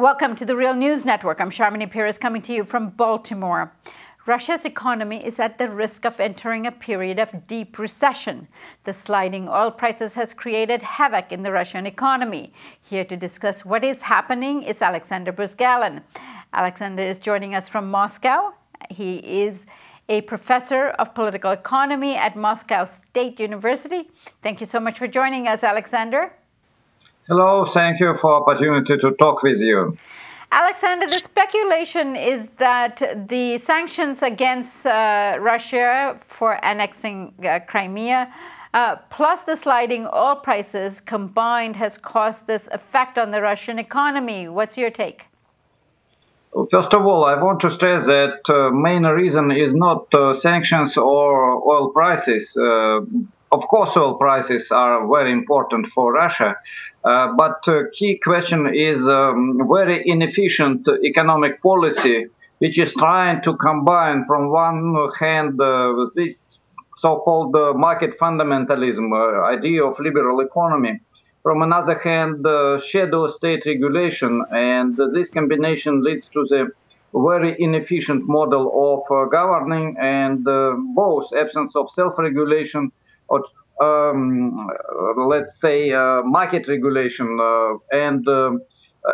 Welcome to the Real News Network. I'm Sharmini Peres coming to you from Baltimore. Russia's economy is at the risk of entering a period of deep recession. The sliding oil prices has created havoc in the Russian economy. Here to discuss what is happening is Aleksandr Buzgalin. Aleksandr is joining us from Moscow. He is a professor of political economy at Moscow State University. Thank you so much for joining us, Aleksandr. Hello, thank you for the opportunity to talk with you. Aleksandr, the speculation is that the sanctions against Russia for annexing Crimea, plus the sliding oil prices combined, has caused this effect on the Russian economy. What's your take? First of all, I want to stress that main reason is not sanctions or oil prices. Of course, oil prices are very important for Russia, but key question is very inefficient economic policy, which is trying to combine from one hand this so-called market fundamentalism, idea of liberal economy, from another hand shadow state regulation, and this combination leads to the very inefficient model of governing, and both absence of self-regulation or let's say market regulation and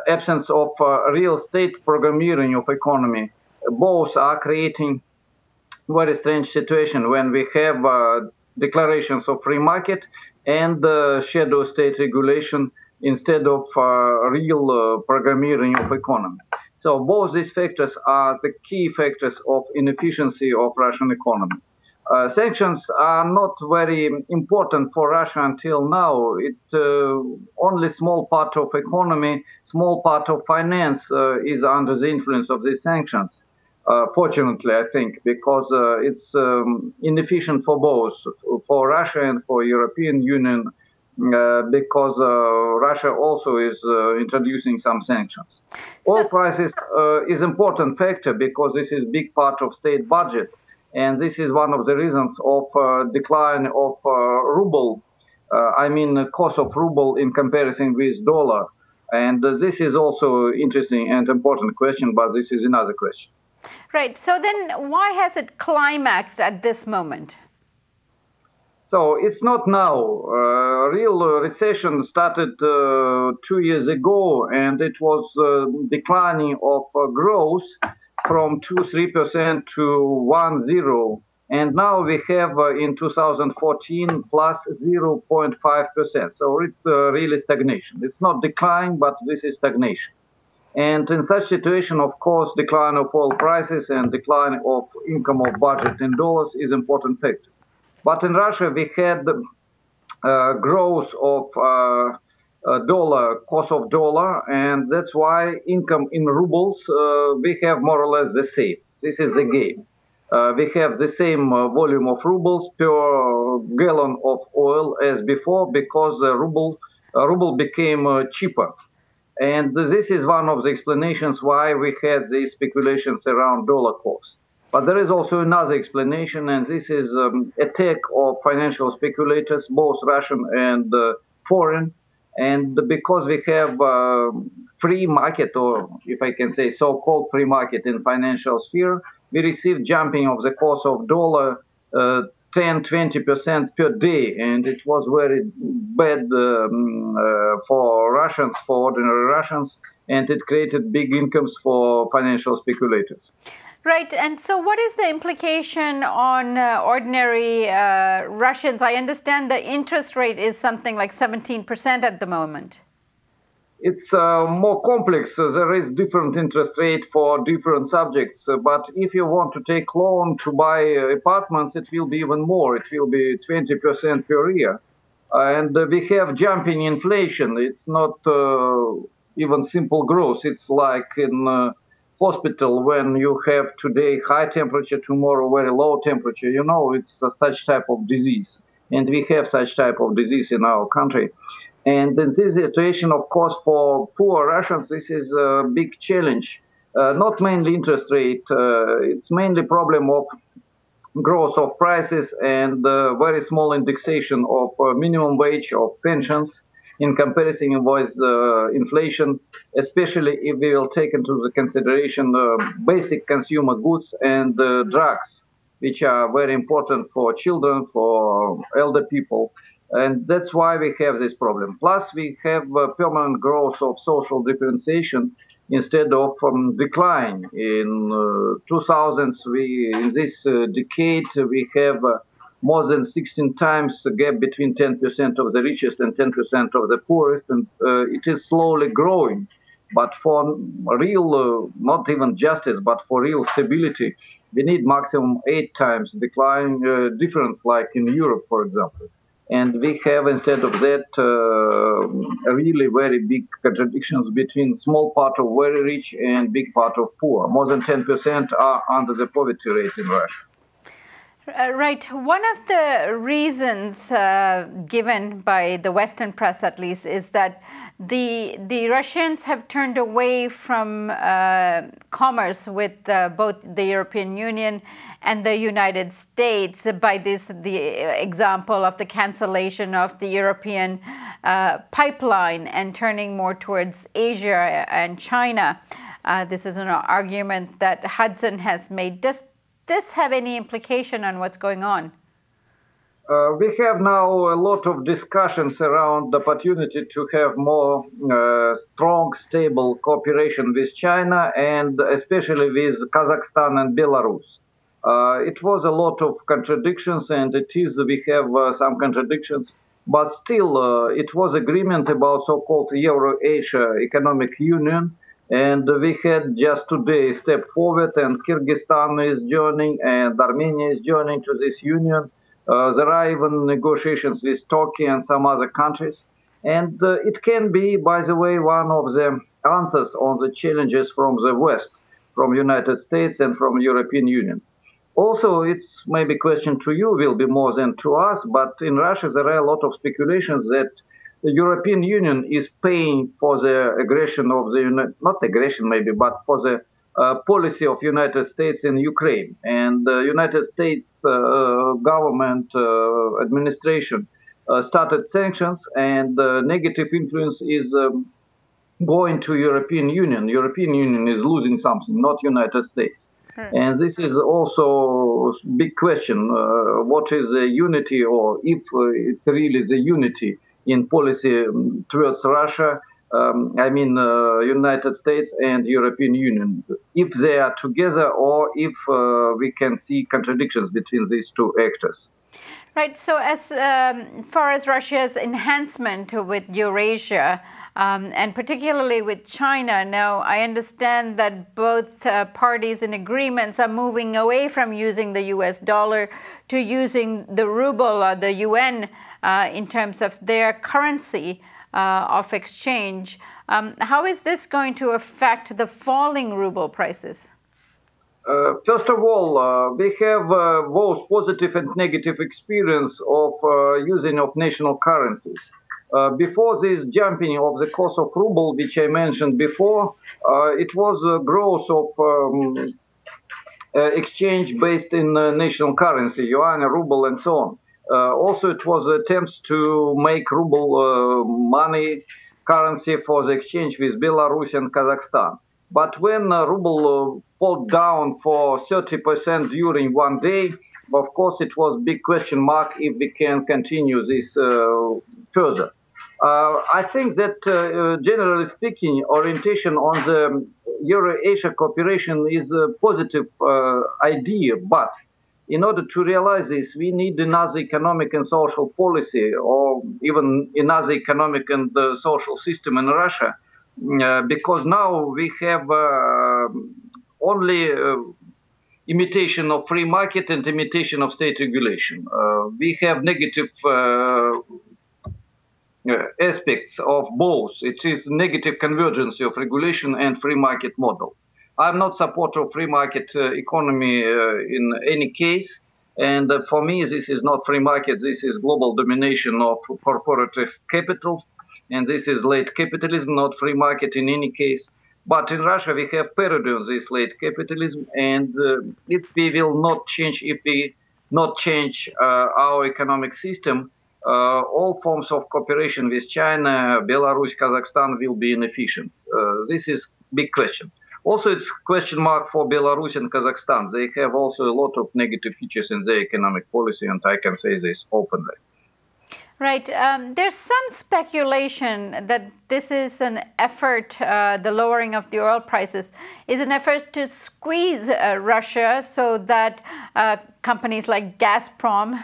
absence of real state programming of economy, both are creating very strange situation when we have declarations of free market and shadow state regulation instead of real programming of economy. So both these factors are the key factors of inefficiency of Russian economy. Sanctions are not very important for Russia until now. It's only small part of economy, small part of finance is under the influence of these sanctions. Fortunately, I think, because it's inefficient for both, for Russia and for European Union, because Russia also is introducing some sanctions. Oil prices is important factor because this is big part of state budget. And this is one of the reasons of decline of ruble, I mean cost of ruble in comparison with dollar. And this is also interesting and important question, but this is another question. Right. So then why has it climaxed at this moment? So it's not now. Real recession started 2 years ago, and it was declining of growth from 2-3% to 1-0, and now we have in 2014 plus 0.5%. So it's really stagnation. It's not decline, but this is stagnation. And in such situation, of course, decline of oil prices and decline of income of budget in dollars is important factor. But in Russia, we had growth of dollar, cost of dollar, and that's why income in rubles we have more or less the same. This is the game. We have the same volume of rubles per gallon of oil as before because the ruble became cheaper. And this is one of the explanations why we had these speculations around dollar cost. But there is also another explanation, and this is attack of financial speculators, both Russian and foreign. And because we have free market, or if I can say so-called free market in financial sphere, we receive jumping of the cost of dollar 10-20% per day, and it was very bad for Russians, for ordinary Russians, and it created big incomes for financial speculators. Right, and so what is the implication on ordinary Russians? I understand the interest rate is something like 17% at the moment. It's more complex. There is different interest rate for different subjects. But if you want to take loan to buy apartments, it will be even more. It will be 20% per year. And we have jumping inflation. It's not even simple growth. It's like in hospital when you have today high temperature, tomorrow very low temperature. You know, it's such type of disease. And we have such type of disease in our country. And in this situation, of course, for poor Russians, this is a big challenge. Not mainly interest rate, it's mainly problem of growth of prices and very small indexation of minimum wage, of pensions, in comparison with inflation, especially if we will take into the consideration basic consumer goods and drugs, which are very important for children, for elder people. And that's why we have this problem. Plus, we have permanent growth of social differentiation instead of decline. In 2000s, in this decade, we have more than 16 times the gap between 10% of the richest and 10% of the poorest, and it is slowly growing. But for real, not even justice, but for real stability, we need maximum 8 times decline difference, like in Europe, for example. And we have, instead of that, really very big contradictions between small part of very rich and big part of poor. More than 10% are under the poverty rate in Russia. Right. One of the reasons given by the Western press, at least, is that the Russians have turned away from commerce with both the European Union and the United States by the example of the cancellation of the European pipeline and turning more towards Asia and China. This is an argument that Hudson has made. Does this have any implication on what's going on? We have now a lot of discussions around the opportunity to have more strong, stable cooperation with China, and especially with Kazakhstan and Belarus. It was a lot of contradictions, and it is, we have some contradictions, but still it was agreement about so-called Euro-Asia Economic Union. And we had just today a step forward, and Kyrgyzstan is joining, and Armenia is joining to this union. There are even negotiations with Turkey and some other countries. And it can be, by the way, one of the answers on the challenges from the West, from United States and from European Union. Also, it's maybe a question to you, will be more than to us, but in Russia there are a lot of speculations that the European Union is paying for the aggression of the, not aggression maybe, but for the policy of United States in Ukraine. And the United States government administration started sanctions, and negative influence is going to European Union. European Union is losing something, not United States. And this is also a big question. What is the unity, or if it's really the unity in policy towards Russia, I mean United States and European Union, if they are together, or if we can see contradictions between these two actors. Right. So as far as Russia's enhancement with Eurasia, and particularly with China, now I understand that both parties in agreements are moving away from using the US dollar to using the ruble or the yuan in terms of their currency of exchange. How is this going to affect the falling ruble prices? First of all, we have both positive and negative experience of using of national currencies. Before this jumping of the cost of ruble, which I mentioned before, it was a growth of exchange based in national currency, yuan, ruble, and so on. Also, it was attempts to make ruble money currency for the exchange with Belarus and Kazakhstan. But when ruble fell down for 30% during one day, of course, it was a big question mark if we can continue this further. I think that, generally speaking, orientation on the Euro-Asia cooperation is a positive idea, but in order to realize this, we need another economic and social policy, or even another economic and social system in Russia, because now we have only imitation of free market and imitation of state regulation. We have negative aspects of both. It is negative convergence of regulation and free market model. I'm not supporter of free market economy in any case. And for me, this is not free market. This is global domination of corporative capital. And this is late capitalism, not free market in any case. But in Russia, we have parody of this late capitalism. And if we will not change, if we not change our economic system, all forms of cooperation with China, Belarus, Kazakhstan will be inefficient. This is big question. Also, it's question mark for Belarus and Kazakhstan. They have also a lot of negative features in their economic policy, and I can say this openly. Right. There's some speculation that this is an effort, the lowering of the oil prices, is an effort to squeeze Russia so that companies like Gazprom,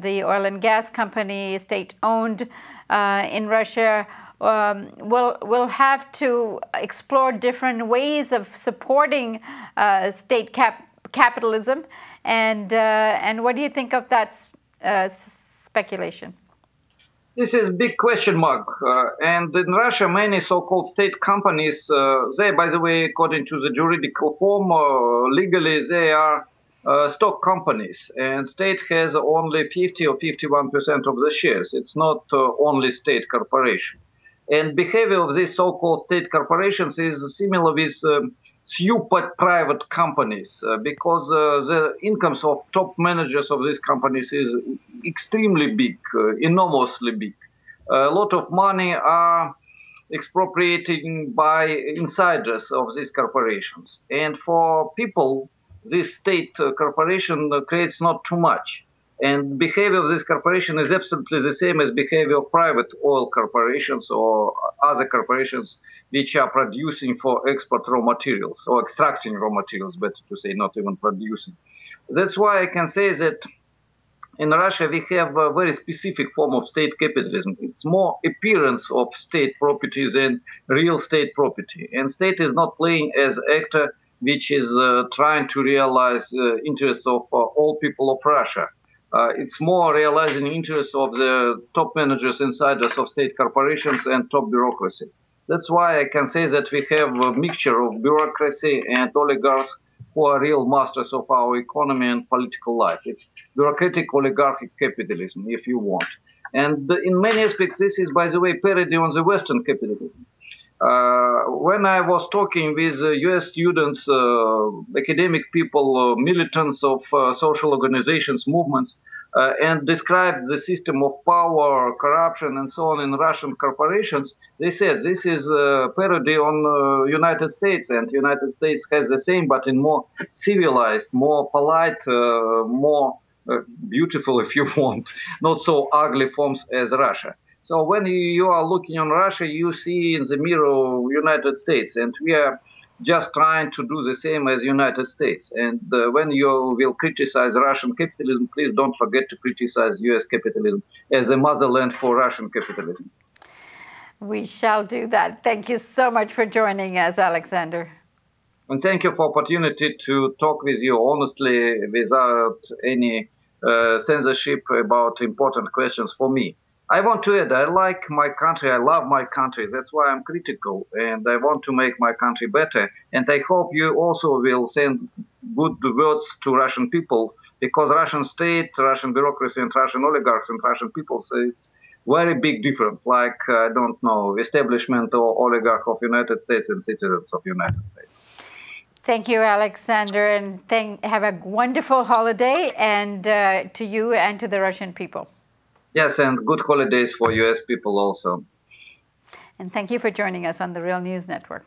the oil and gas company, state-owned in Russia, will have to explore different ways of supporting state capitalism. And what do you think of that speculation? This is a big question mark. And in Russia, many so-called state companies, they, by the way, according to the juridical form, legally, they are stock companies. And state has only 50 or 51% of the shares. It's not only state corporation. And behavior of these so-called state corporations is similar with super private companies because the incomes of top managers of these companies is extremely big, enormously big. A lot of money are expropriated by insiders of these corporations. And for people, this state corporation creates not too much. And behavior of this corporation is absolutely the same as behavior of private oil corporations or other corporations which are producing for export raw materials or extracting raw materials, better to say, not even producing. That's why I can say that in Russia we have a very specific form of state capitalism. It's more appearance of state property than real state property. And state is not playing as actor which is trying to realize interests of all people of Russia. It's more realizing the interests of the top managers, insiders of state corporations and top bureaucracy. That's why I can say that we have a mixture of bureaucracy and oligarchs who are real masters of our economy and political life. It's bureaucratic oligarchic capitalism, if you want. And in many aspects, this is, by the way, parody on the Western capitalism. When I was talking with US students, academic people, militants of social organizations, movements, and described the system of power, corruption, and so on in Russian corporations, they said this is a parody on United States, and United States has the same, but in more civilized, more polite, more beautiful, if you want, not so ugly forms as Russia. So when you are looking on Russia, you see in the mirror United States, and we are just trying to do the same as United States. And when you will criticize Russian capitalism, please don't forget to criticize US capitalism as a motherland for Russian capitalism. We shall do that. Thank you so much for joining us, Aleksandr. And thank you for the opportunity to talk with you honestly without any censorship about important questions for me. I want to add, I like my country, I love my country, that's why I'm critical, and I want to make my country better. And I hope you also will send good words to Russian people, because Russian state, Russian bureaucracy, and Russian oligarchs and Russian people say it's very big difference, like, I don't know, establishment or oligarch of United States and citizens of United States. Thank you, Aleksandr, and have a wonderful holiday, and to you and to the Russian people. Yes, and good holidays for US people also. And thank you for joining us on the Real News Network.